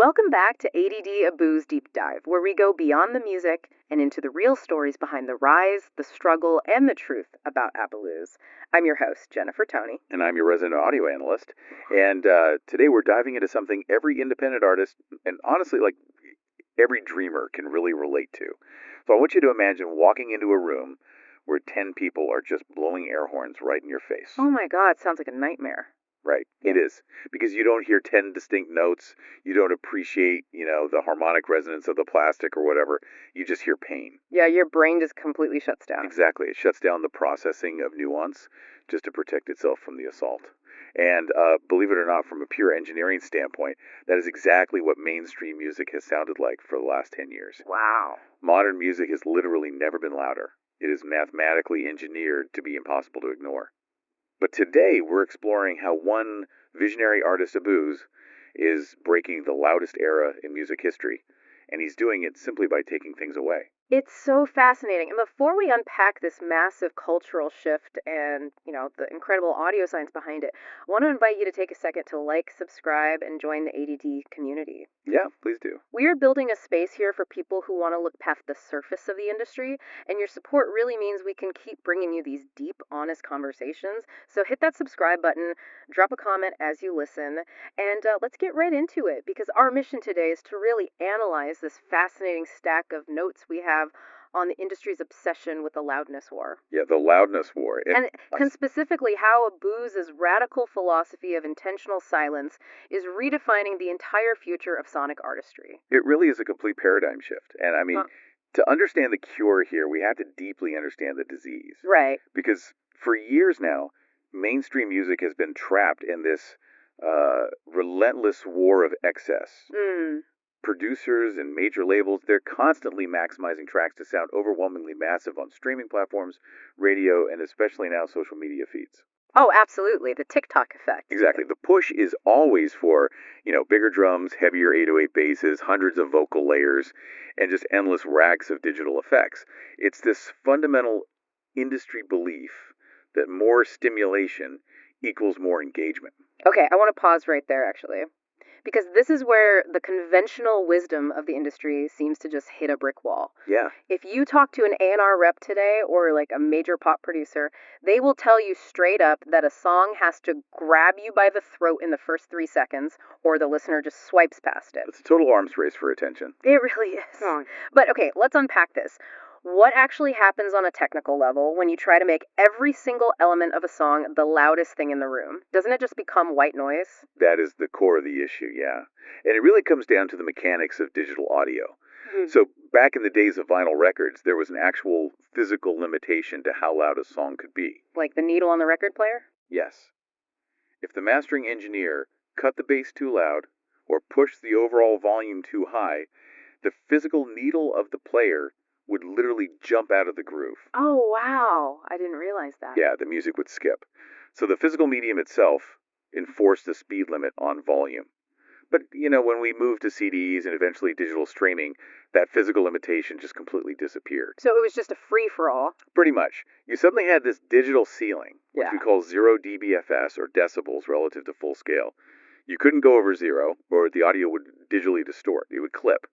Welcome back to ADD Abooze Deep Dive, where we go beyond the music and into the real stories behind the rise, the struggle, and the truth about Abooze. I'm your host, Jennifer Toney. And I'm your resident audio analyst. And today we're diving into something every independent artist, and honestly, like every dreamer, can really relate to. So I want you to imagine walking into a room where 10 people are just blowing air horns right in your face. Oh my God, sounds like a nightmare. Right, it is. Because you don't hear 10 distinct notes, you don't appreciate, the harmonic resonance of the plastic or whatever, you just hear pain. Yeah, your brain just completely shuts down. Exactly, it shuts down the processing of nuance just to protect itself from the assault. And believe it or not, from a pure engineering standpoint, that is exactly what mainstream music has sounded like for the last 10 years. Wow. Modern music has literally never been louder. It is mathematically engineered to be impossible to ignore. But today, we're exploring how one visionary artist, Abooze, is breaking the loudest era in music history, and he's doing it simply by taking things away. It's so fascinating. And before we unpack this massive cultural shift and, the incredible audio science behind it, I want to invite you to take a second to like, subscribe, and join the ADD community. Yeah, please do. We are building a space here for people who want to look past the surface of the industry, and your support really means we can keep bringing you these deep, honest conversations. So hit that subscribe button, drop a comment as you listen, and let's get right into it, because our mission today is to really analyze this fascinating stack of notes we have on the industry's obsession with the loudness war. Yeah, the loudness war. And specifically how Abooze's radical philosophy of intentional silence is redefining the entire future of sonic artistry. It really is a complete paradigm shift. And I mean, to understand the cure here, we have to deeply understand the disease. Right. Because for years now, mainstream music has been trapped in this relentless war of excess. Producers and major labels, they're constantly maximizing tracks to sound overwhelmingly massive on streaming platforms, radio, and especially now social media feeds. Oh, absolutely. The TikTok effect. Exactly. The push is always for, bigger drums, heavier 808 basses, hundreds of vocal layers, and just endless racks of digital effects. It's this fundamental industry belief that more stimulation equals more engagement. Okay, I want to pause right there, actually. Because this is where the conventional wisdom of the industry seems to just hit a brick wall. Yeah. If you talk to an A&R rep today or like a major pop producer, they will tell you straight up that a song has to grab you by the throat in the first 3 seconds or the listener just swipes past it. It's a total arms race for attention. It really is. Oh. But okay, let's unpack this. What actually happens on a technical level when you try to make every single element of a song the loudest thing in the room? Doesn't it just become white noise? That is the core of the issue, yeah. And it really comes down to the mechanics of digital audio. So back in the days of vinyl records, there was an actual physical limitation to how loud a song could be. Like the needle on the record player? Yes. If the mastering engineer cut the bass too loud or pushed the overall volume too high, the physical needle of the player would literally jump out of the groove. Oh, wow. I didn't realize that. Yeah, the music would skip. So the physical medium itself enforced the speed limit on volume. But, when we moved to CDs and eventually digital streaming, that physical limitation just completely disappeared. So it was just a free-for-all? Pretty much. You suddenly had this digital ceiling, which we call 0 dBFS, or decibels relative to full scale. You couldn't go over 0, or the audio would digitally distort. It would clip.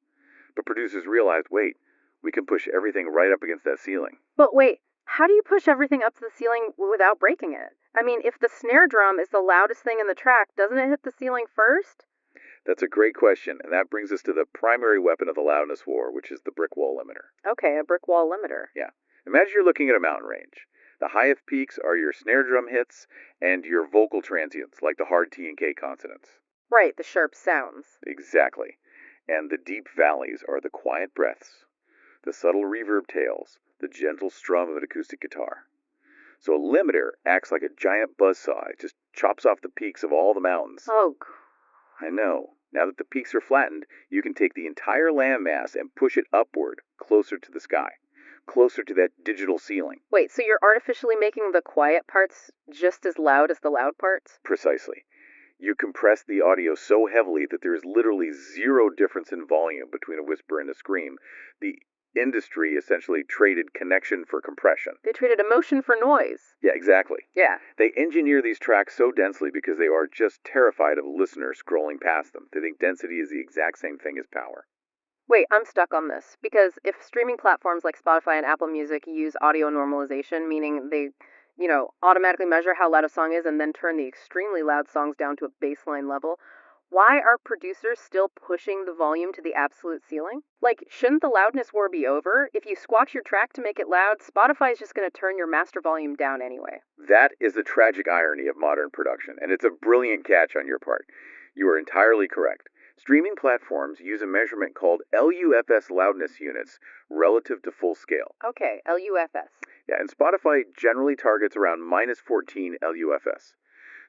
But producers realized, wait, we can push everything right up against that ceiling. But wait, how do you push everything up to the ceiling without breaking it? I mean, if the snare drum is the loudest thing in the track, doesn't it hit the ceiling first? That's a great question, and that brings us to the primary weapon of the loudness war, which is the brick wall limiter. Okay, a brick wall limiter. Yeah. Imagine you're looking at a mountain range. The highest peaks are your snare drum hits and your vocal transients, like the hard T and K consonants. Right, the sharp sounds. Exactly. And the deep valleys are the quiet breaths, the subtle reverb tails, the gentle strum of an acoustic guitar. So a limiter acts like a giant buzzsaw. It just chops off the peaks of all the mountains. Oh, I know. Now that the peaks are flattened, you can take the entire landmass and push it upward, closer to the sky, closer to that digital ceiling. Wait, so you're artificially making the quiet parts just as loud as the loud parts? Precisely. You compress the audio so heavily that there is literally zero difference in volume between a whisper and a scream. The industry essentially traded connection for compression. They traded emotion for noise. Yeah, exactly. Yeah. They engineer these tracks so densely because they are just terrified of listeners scrolling past them. They think density is the exact same thing as power. Wait, I'm stuck on this because if streaming platforms like Spotify and Apple Music use audio normalization, meaning they, automatically measure how loud a song is and then turn the extremely loud songs down to a baseline level, why are producers still pushing the volume to the absolute ceiling? Like, shouldn't the loudness war be over? If you squawk your track to make it loud, Spotify's just going to turn your master volume down anyway. That is the tragic irony of modern production, and it's a brilliant catch on your part. You are entirely correct. Streaming platforms use a measurement called LUFS loudness units relative to full scale. Okay, LUFS. Yeah, and Spotify generally targets around minus 14 LUFS.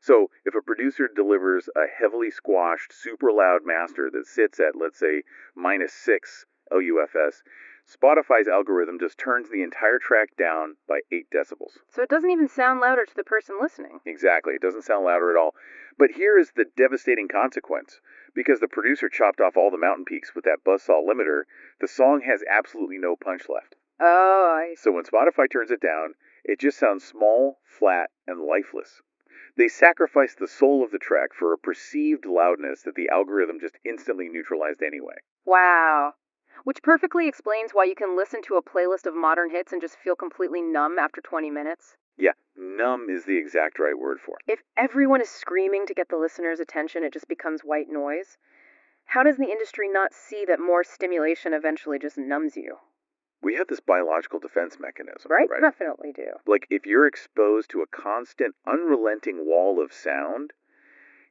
So if a producer delivers a heavily squashed, super loud master that sits at, let's say, minus 6 LUFS, Spotify's algorithm just turns the entire track down by 8 decibels. So it doesn't even sound louder to the person listening. Exactly. It doesn't sound louder at all. But here is the devastating consequence. Because the producer chopped off all the mountain peaks with that buzzsaw limiter, the song has absolutely no punch left. Oh, I see. So when Spotify turns it down, it just sounds small, flat, and lifeless. They sacrifice the soul of the track for a perceived loudness that the algorithm just instantly neutralized anyway. Wow. Which perfectly explains why you can listen to a playlist of modern hits and just feel completely numb after 20 minutes. Yeah, numb is the exact right word for it. If everyone is screaming to get the listener's attention, it just becomes white noise. How does the industry not see that more stimulation eventually just numbs you? We have this biological defense mechanism, Right? right? Definitely do. Like if you're exposed to a constant, unrelenting wall of sound,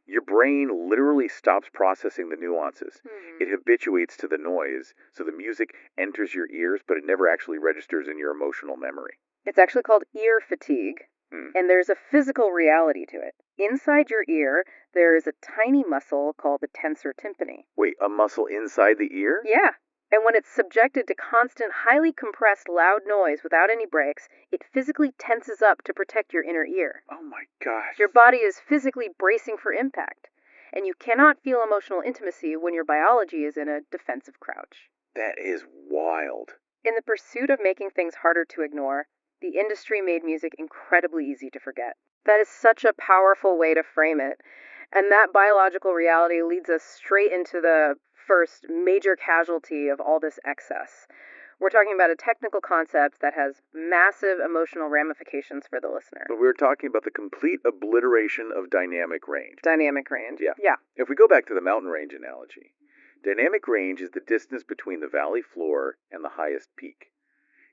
your brain literally stops processing the nuances. It habituates to the noise, so the music enters your ears, but it never actually registers in your emotional memory. It's actually called ear fatigue, and there's a physical reality to it. Inside your ear, there is a tiny muscle called the tensor tympani. Wait, a muscle inside the ear? Yeah. And when it's subjected to constant, highly compressed, loud noise without any breaks, it physically tenses up to protect your inner ear. Oh my gosh. Your body is physically bracing for impact, and you cannot feel emotional intimacy when your biology is in a defensive crouch. That is wild. In the pursuit of making things harder to ignore, the industry made music incredibly easy to forget. That is such a powerful way to frame it, and that biological reality leads us straight into the first major casualty of all this excess. We're talking about a technical concept that has massive emotional ramifications for the listener. But we're talking about the complete obliteration of dynamic range. Dynamic range. Yeah. If we go back to the mountain range analogy, dynamic range is the distance between the valley floor and the highest peak.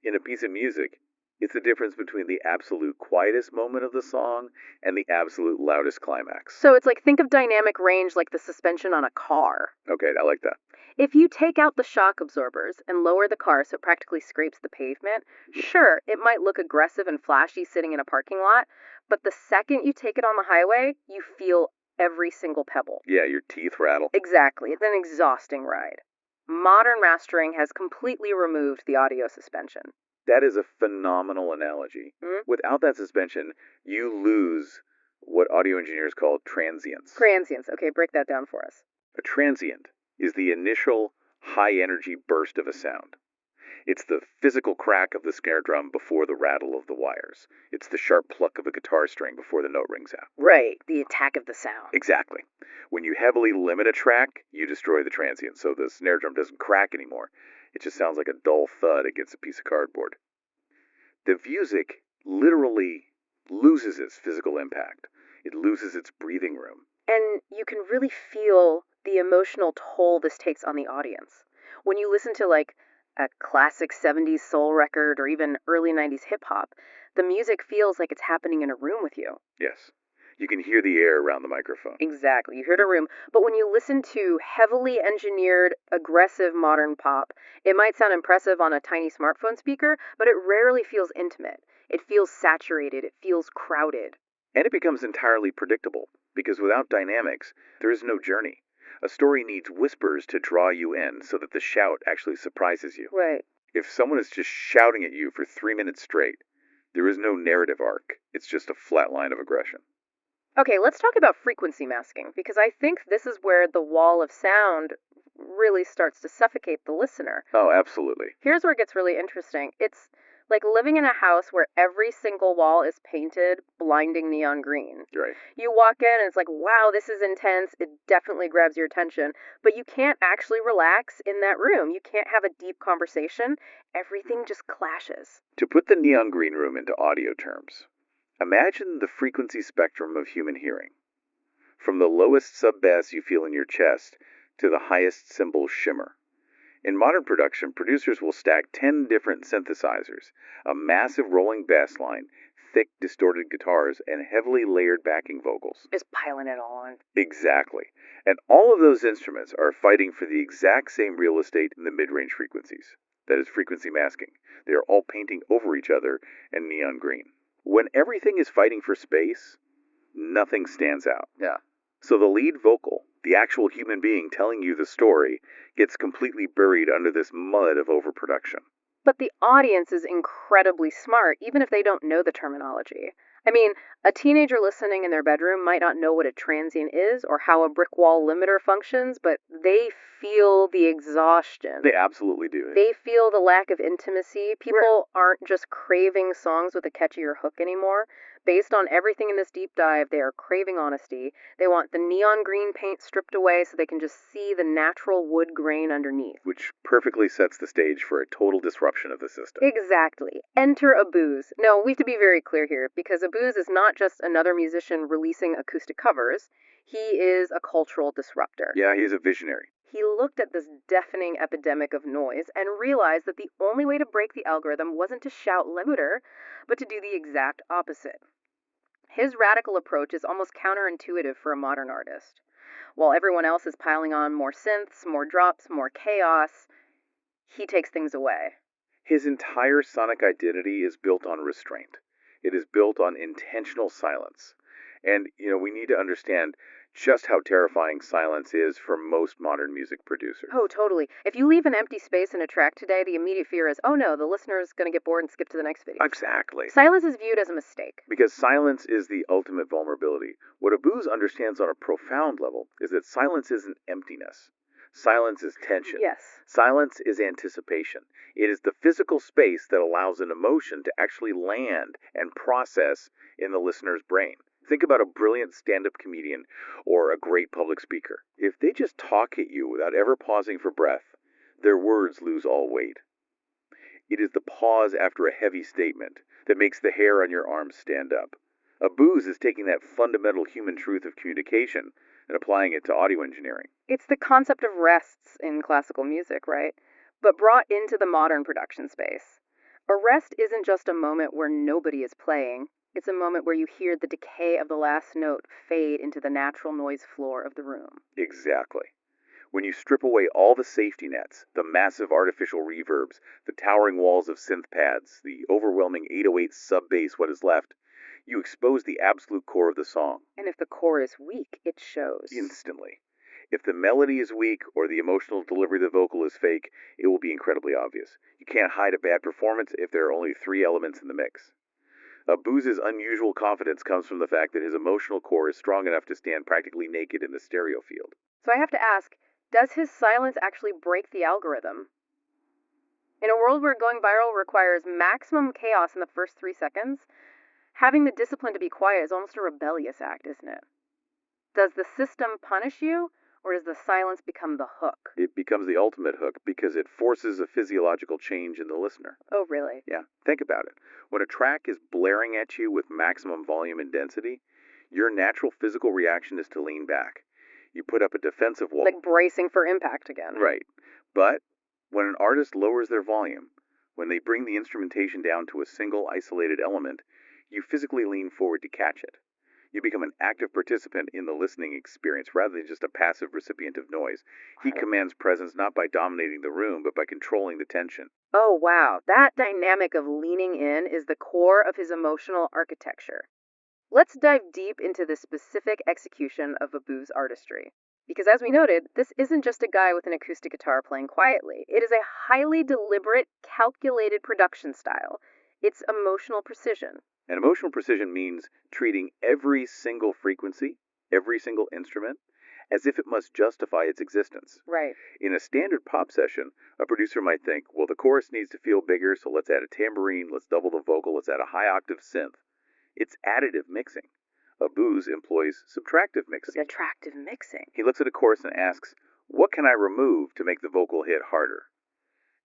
In a piece of music, it's the difference between the absolute quietest moment of the song and the absolute loudest climax. So it's like, think of dynamic range like the suspension on a car. Okay, I like that. If you take out the shock absorbers and lower the car so it practically scrapes the pavement, sure, it might look aggressive and flashy sitting in a parking lot, but the second you take it on the highway, you feel every single pebble. Yeah, your teeth rattle. Exactly. It's an exhausting ride. Modern mastering has completely removed the audio suspension. That is a phenomenal analogy. Without that suspension, you lose what audio engineers call transients. Transients. Okay, break that down for us. A transient is the initial high-energy burst of a sound. It's the physical crack of the snare drum before the rattle of the wires. It's the sharp pluck of a guitar string before the note rings out. Right, the attack of the sound. Exactly. When you heavily limit a track, you destroy the transient, so the snare drum doesn't crack anymore. It just sounds like a dull thud against a piece of cardboard. The music literally loses its physical impact. It loses its breathing room. And you can really feel the emotional toll this takes on the audience. When you listen to like a classic 70s soul record or even early 90s hip hop, the music feels like it's happening in a room with you. Yes. You can hear the air around the microphone. Exactly. You heard a room. But when you listen to heavily engineered, aggressive modern pop, it might sound impressive on a tiny smartphone speaker, but it rarely feels intimate. It feels saturated. It feels crowded. And it becomes entirely predictable, because without dynamics, there is no journey. A story needs whispers to draw you in so that the shout actually surprises you. Right. If someone is just shouting at you for 3 minutes straight, there is no narrative arc. It's just a flat line of aggression. Okay, let's talk about frequency masking, because I think this is where the wall of sound really starts to suffocate the listener. Oh, absolutely. Here's where it gets really interesting. It's like living in a house where every single wall is painted blinding neon green. Right. You walk in and it's like, wow, this is intense. It definitely grabs your attention. But you can't actually relax in that room. You can't have a deep conversation. Everything just clashes. To put the neon green room into audio terms, imagine the frequency spectrum of human hearing. From the lowest sub-bass you feel in your chest to the highest cymbal shimmer. In modern production, producers will stack 10 different synthesizers, a massive rolling bass line, thick distorted guitars, and heavily layered backing vocals. Just piling it all on. Exactly. And all of those instruments are fighting for the exact same real estate in the mid-range frequencies. That is frequency masking. They are all painting over each other in neon green. When everything is fighting for space, nothing stands out. Yeah. So the lead vocal, the actual human being telling you the story, gets completely buried under this mud of overproduction. But the audience is incredibly smart, even if they don't know the terminology. I mean, a teenager listening in their bedroom might not know what a transient is or how a brick wall limiter functions, but they feel the exhaustion. They absolutely do. They feel the lack of intimacy. People aren't just craving songs with a catchier hook anymore. Based on everything in this deep dive, they are craving honesty. They want the neon green paint stripped away so they can just see the natural wood grain underneath. Which perfectly sets the stage for a total disruption of the system. Exactly. Enter Abooze. No, we have to be very clear here, because Abooze is not just another musician releasing acoustic covers. He is a cultural disruptor. Yeah, he's a visionary. He looked at this deafening epidemic of noise and realized that the only way to break the algorithm wasn't to shout louder, but to do the exact opposite. His radical approach is almost counterintuitive for a modern artist. While everyone else is piling on more synths, more drops, more chaos, he takes things away. His entire sonic identity is built on restraint. It is built on intentional silence. And, we need to understand just how terrifying silence is for most modern music producers. Oh, totally. If you leave an empty space in a track today, the immediate fear is, oh no, the listener is going to get bored and skip to the next video. Exactly. Silence is viewed as a mistake. Because silence is the ultimate vulnerability. What Abooze understands on a profound level is that silence isn't emptiness. Silence is tension. Yes. Silence is anticipation. It is the physical space that allows an emotion to actually land and process in the listener's brain. Think about a brilliant stand-up comedian or a great public speaker. If they just talk at you without ever pausing for breath, their words lose all weight. It is the pause after a heavy statement that makes the hair on your arms stand up. Abooze is taking that fundamental human truth of communication and applying it to audio engineering. It's the concept of rests in classical music, right? But brought into the modern production space. A rest isn't just a moment where nobody is playing. It's a moment where you hear the decay of the last note fade into the natural noise floor of the room. Exactly. When you strip away all the safety nets, the massive artificial reverbs, the towering walls of synth pads, the overwhelming 808 sub-bass, what is left, you expose the absolute core of the song. And if the core is weak, it shows. Instantly. If the melody is weak or the emotional delivery of the vocal is fake, it will be incredibly obvious. You can't hide a bad performance if there are only 3 elements in the mix. Abooze's unusual confidence comes from the fact that his emotional core is strong enough to stand practically naked in the stereo field. So I have to ask, does his silence actually break the algorithm? In a world where going viral requires maximum chaos in the first 3 seconds, having the discipline to be quiet is almost a rebellious act, isn't it? Does the system punish you, or does the silence become the hook? It becomes the ultimate hook because it forces a physiological change in the listener. Oh, really? Yeah, think about it. When a track is blaring at you with maximum volume and density, your natural physical reaction is to lean back. You put up a defensive wall. Like bracing for impact again. Right. But when an artist lowers their volume, when they bring the instrumentation down to a single isolated element, you physically lean forward to catch it. You become an active participant in the listening experience rather than just a passive recipient of noise. He commands presence not by dominating the room, but by controlling the tension. Oh, wow. That dynamic of leaning in is the core of his emotional architecture. Let's dive deep into the specific execution of Abooze artistry. Because as we noted, this isn't just a guy with an acoustic guitar playing quietly. It is a highly deliberate, calculated production style. It's emotional precision. And emotional precision means treating every single frequency, every single instrument, as if it must justify its existence. Right. In a standard pop session, a producer might think, well, the chorus needs to feel bigger, so let's add a tambourine, let's double the vocal, let's add a high octave synth. It's additive mixing. Abooze employs subtractive mixing. Subtractive mixing. He looks at a chorus and asks, what can I remove to make the vocal hit harder?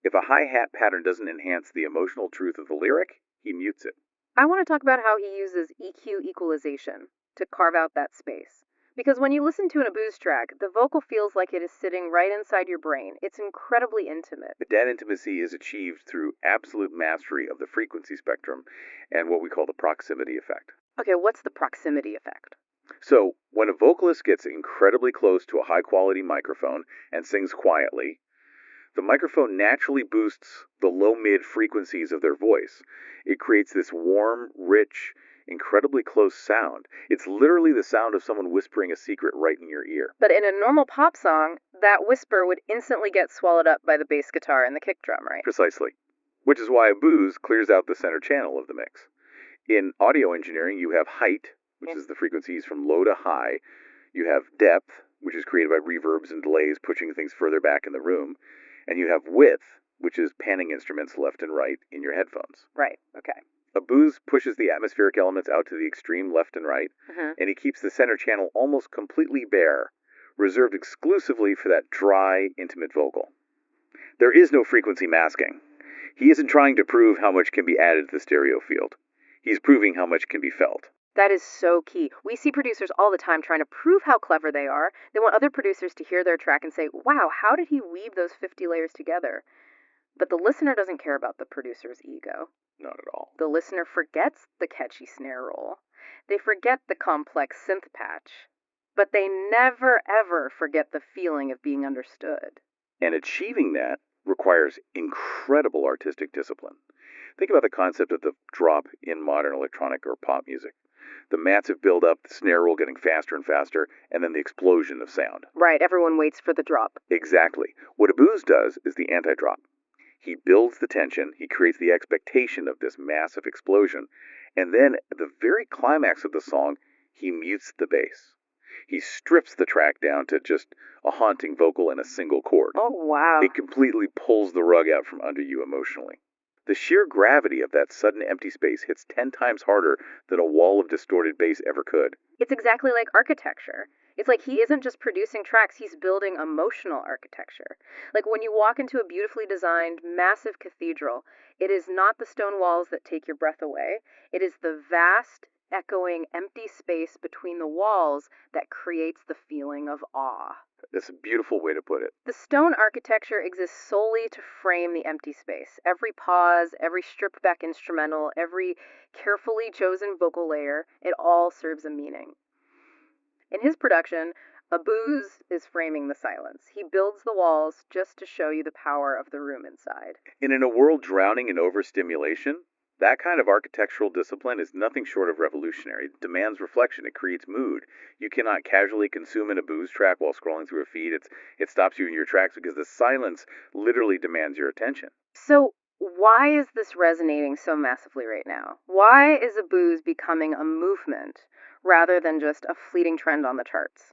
If a hi-hat pattern doesn't enhance the emotional truth of the lyric, he mutes it. I want to talk about how he uses EQ equalization to carve out that space. Because when you listen to an Abooze track, the vocal feels like it is sitting right inside your brain. It's incredibly intimate. But that intimacy is achieved through absolute mastery of the frequency spectrum and what we call the proximity effect. Okay, what's the proximity effect? So, when a vocalist gets incredibly close to a high-quality microphone and sings quietly, the microphone naturally boosts the low-mid frequencies of their voice. It creates this warm, rich, incredibly close sound. It's literally the sound of someone whispering a secret right in your ear. But in a normal pop song, that whisper would instantly get swallowed up by the bass guitar and the kick drum, right? Precisely. Which is why Abooze clears out the center channel of the mix. In audio engineering, you have height, which is the frequencies from low to high. You have depth, which is created by reverbs and delays pushing things further back in the room. And you have width, which is panning instruments left and right in your headphones. Right, okay. Abooze pushes the atmospheric elements out to the extreme left and right, and he keeps the center channel almost completely bare, reserved exclusively for that dry, intimate vocal. There is no frequency masking. He isn't trying to prove how much can be added to the stereo field. He's proving how much can be felt. That is so key. We see producers all the time trying to prove how clever they are. They want other producers to hear their track and say, wow, how did he weave those 50 layers together? But the listener doesn't care about the producer's ego. Not at all. The listener forgets the catchy snare roll. They forget the complex synth patch. But they never, ever forget the feeling of being understood. And achieving that requires incredible artistic discipline. Think about the concept of the drop in modern electronic or pop music. The massive build-up, the snare roll getting faster and faster, and then the explosion of sound. Right, everyone waits for the drop. Exactly. What Abooze does is the anti-drop. He builds the tension, he creates the expectation of this massive explosion, and then at the very climax of the song, he mutes the bass. He strips the track down to just a haunting vocal and a single chord. Oh, wow. It completely pulls the rug out from under you emotionally. The sheer gravity of that sudden empty space hits 10 times harder than a wall of distorted bass ever could. It's exactly like architecture. It's like he isn't just producing tracks, he's building emotional architecture. Like when you walk into a beautifully designed, massive cathedral, it is not the stone walls that take your breath away. It is the vast, echoing, empty space between the walls that creates the feeling of awe. That's a beautiful way to put it. The stone architecture exists solely to frame the empty space. Every pause, every stripped back instrumental, every carefully chosen vocal layer, it all serves a meaning. In his production, Abooze is framing the silence. He builds the walls just to show you the power of the room inside. And in a world drowning in overstimulation, that kind of architectural discipline is nothing short of revolutionary. It demands reflection. It creates mood. You cannot casually consume an Abooze track while scrolling through a feed. It stops you in your tracks because the silence literally demands your attention. So why is this resonating so massively right now? Why is Abooze becoming a movement rather than just a fleeting trend on the charts?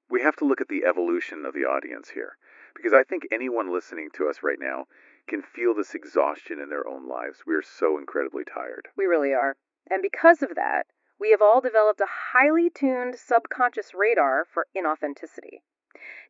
We have to look at the evolution of the audience here, because I think anyone listening to us right now can feel this exhaustion in their own lives. We are so incredibly tired. We really are. And because of that, we have all developed a highly tuned subconscious radar for inauthenticity.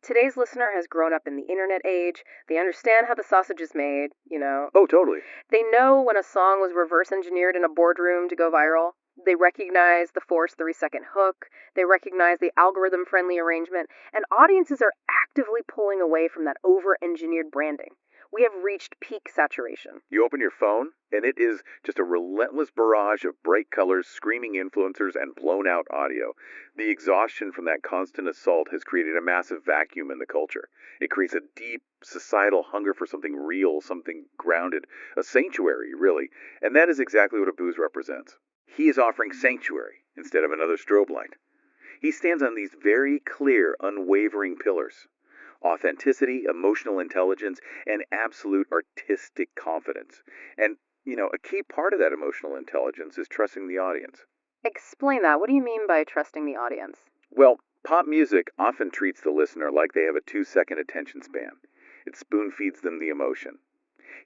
Today's listener has grown up in the internet age. They understand how the sausage is made, you know. Oh, totally. They know when a song was reverse engineered in a boardroom to go viral. They recognize the forced 3-second hook. They recognize the algorithm-friendly arrangement. And audiences are actively pulling away from that over-engineered branding. We have reached peak saturation. You open your phone, and it is just a relentless barrage of bright colors, screaming influencers, and blown-out audio. The exhaustion from that constant assault has created a massive vacuum in the culture. It creates a deep societal hunger for something real, something grounded, a sanctuary, really. And that is exactly what Abooze represents. He is offering sanctuary instead of another strobe light. He stands on these very clear, unwavering pillars: authenticity, emotional intelligence, and absolute artistic confidence. And, a key part of that emotional intelligence is trusting the audience. Explain that. What do you mean by trusting the audience? Well, Pop music often treats the listener like they have a 2-second attention span. It spoon feeds them the emotion.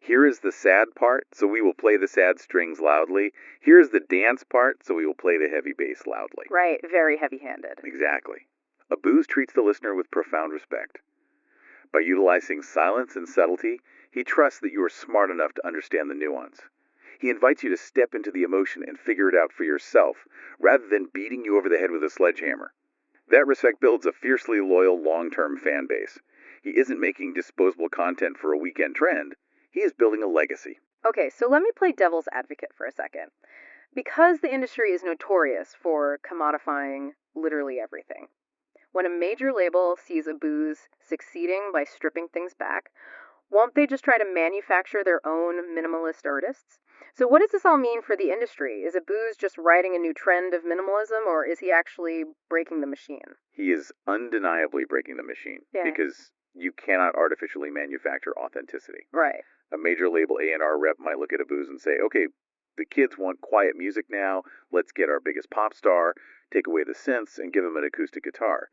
Here is the sad part, so we will play the sad strings loudly. Here's the dance part, so we will play the heavy bass loudly. Right, very heavy-handed. Exactly. Abooze treats the listener with profound respect. By utilizing silence and subtlety, he trusts that you are smart enough to understand the nuance. He invites you to step into the emotion and figure it out for yourself, rather than beating you over the head with a sledgehammer. That respect builds a fiercely loyal, long-term fan base. He isn't making disposable content for a weekend trend. He is building a legacy. Okay, so let me play devil's advocate for a second. Because the industry is notorious for commodifying literally everything, when a major label sees Abooze succeeding by stripping things back, won't they just try to manufacture their own minimalist artists? So what does this all mean for the industry? Is Abooze just riding a new trend of minimalism, or is he actually breaking the machine? He is undeniably breaking the machine, because you cannot artificially manufacture authenticity. Right. A major label A&R rep might look at Abooze and say, okay, the kids want quiet music now, let's get our biggest pop star, take away the synths, and give them an acoustic guitar.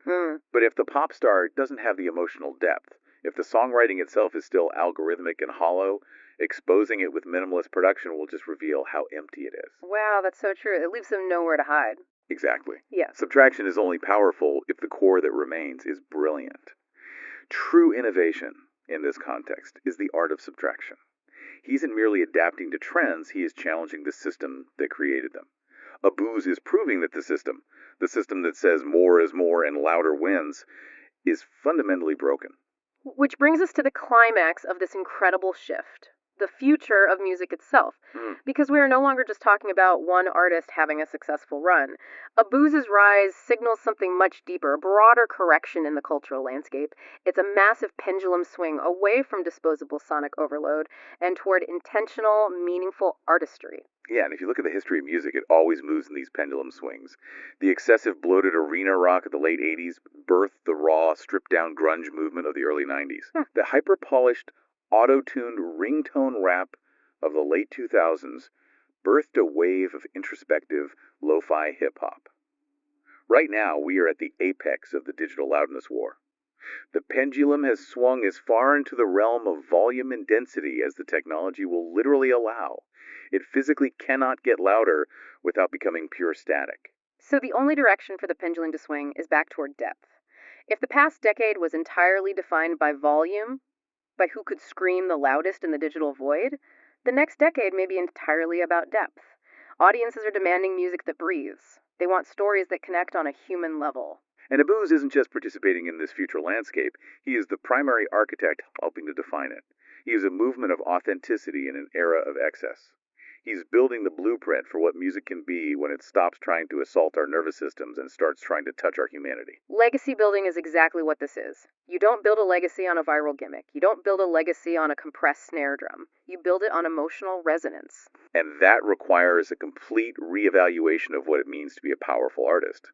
But if the pop star doesn't have the emotional depth, if the songwriting itself is still algorithmic and hollow, exposing it with minimalist production will just reveal how empty it is. Wow, that's so true. It leaves them nowhere to hide. Exactly. Yes. Subtraction is only powerful if the core that remains is brilliant. True innovation in this context is the art of subtraction. He isn't merely adapting to trends, he is challenging the system that created them. Abooze is proving that the system that says more is more and louder wins, is fundamentally broken. Which brings us to the climax of this incredible shift, the future of music itself. Because we are no longer just talking about one artist having a successful run. Abooze's rise signals something much deeper, a broader correction in the cultural landscape. It's a massive pendulum swing away from disposable sonic overload and toward intentional, meaningful artistry. Yeah, and if you look at the history of music, it always moves in these pendulum swings. The excessive bloated arena rock of the late 80s birthed the raw, stripped-down grunge movement of the early 90s. The hyper-polished, auto-tuned ringtone rap of the late 2000s birthed a wave of introspective, lo-fi hip-hop. Right now, we are at the apex of the digital loudness war. The pendulum has swung as far into the realm of volume and density as the technology will literally allow. It physically cannot get louder without becoming pure static. So the only direction for the pendulum to swing is back toward depth. If the past decade was entirely defined by volume, by who could scream the loudest in the digital void, the next decade may be entirely about depth. Audiences are demanding music that breathes. They want stories that connect on a human level. And Abooze isn't just participating in this future landscape, he is the primary architect helping to define it. He is a movement of authenticity in an era of excess. He's building the blueprint for what music can be when it stops trying to assault our nervous systems and starts trying to touch our humanity. Legacy building is exactly what this is. You don't build a legacy on a viral gimmick. You don't build a legacy on a compressed snare drum. You build it on emotional resonance. And that requires a complete reevaluation of what it means to be a powerful artist.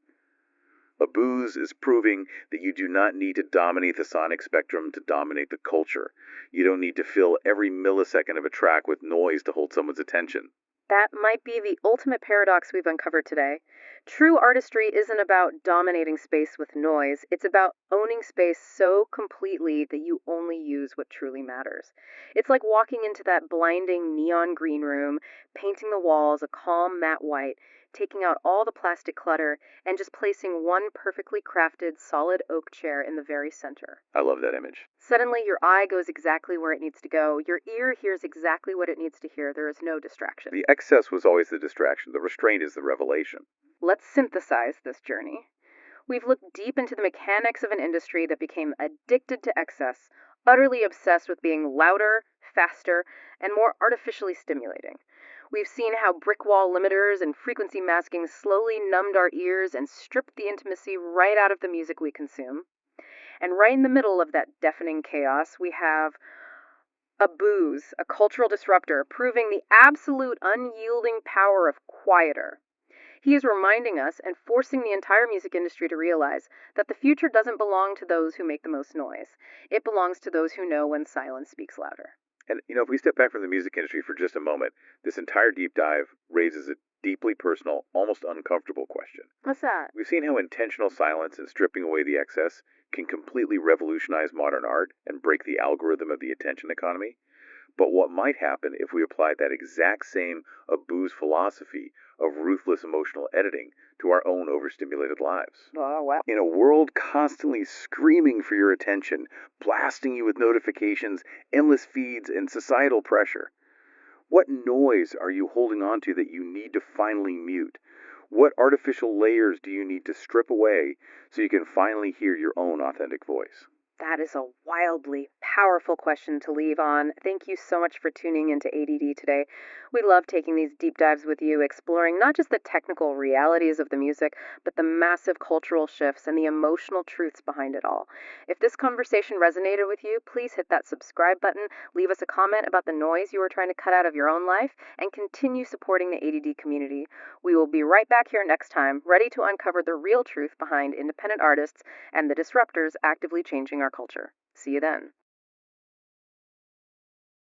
Abooze is proving that you do not need to dominate the sonic spectrum to dominate the culture. You don't need to fill every millisecond of a track with noise to hold someone's attention. That might be the ultimate paradox we've uncovered today. True artistry isn't about dominating space with noise. It's about owning space so completely that you only use what truly matters. It's like walking into that blinding neon green room, painting the walls a calm matte white, taking out all the plastic clutter, and just placing one perfectly crafted solid oak chair in the very center. I love that image. Suddenly, your eye goes exactly where it needs to go. Your ear hears exactly what it needs to hear. There is no distraction. The excess was always the distraction. The restraint is the revelation. Let's synthesize this journey. We've looked deep into the mechanics of an industry that became addicted to excess, utterly obsessed with being louder, faster, and more artificially stimulating. We've seen how brick wall limiters and frequency masking slowly numbed our ears and stripped the intimacy right out of the music we consume. And right in the middle of that deafening chaos, we have Abooze, a cultural disruptor, proving the absolute unyielding power of quieter. He is reminding us and forcing the entire music industry to realize that the future doesn't belong to those who make the most noise. It belongs to those who know when silence speaks louder. And, if we step back from the music industry for just a moment, this entire deep dive raises a deeply personal, almost uncomfortable question. What's that? We've seen how intentional silence and stripping away the excess can completely revolutionize modern art and break the algorithm of the attention economy. But what might happen if we applied that exact same Abooze philosophy of ruthless emotional editing to our own overstimulated lives? Oh, wow. In a world constantly screaming for your attention, blasting you with notifications, endless feeds, and societal pressure, what noise are you holding on to that you need to finally mute? What artificial layers do you need to strip away so you can finally hear your own authentic voice? That is a wildly powerful question to leave on. Thank you so much for tuning into ADD today. We love taking these deep dives with you, exploring not just the technical realities of the music, but the massive cultural shifts and the emotional truths behind it all. If this conversation resonated with you, please hit that subscribe button, leave us a comment about the noise you are trying to cut out of your own life, and continue supporting the ADD community. We will be right back here next time, ready to uncover the real truth behind independent artists and the disruptors actively changing our culture. See you then.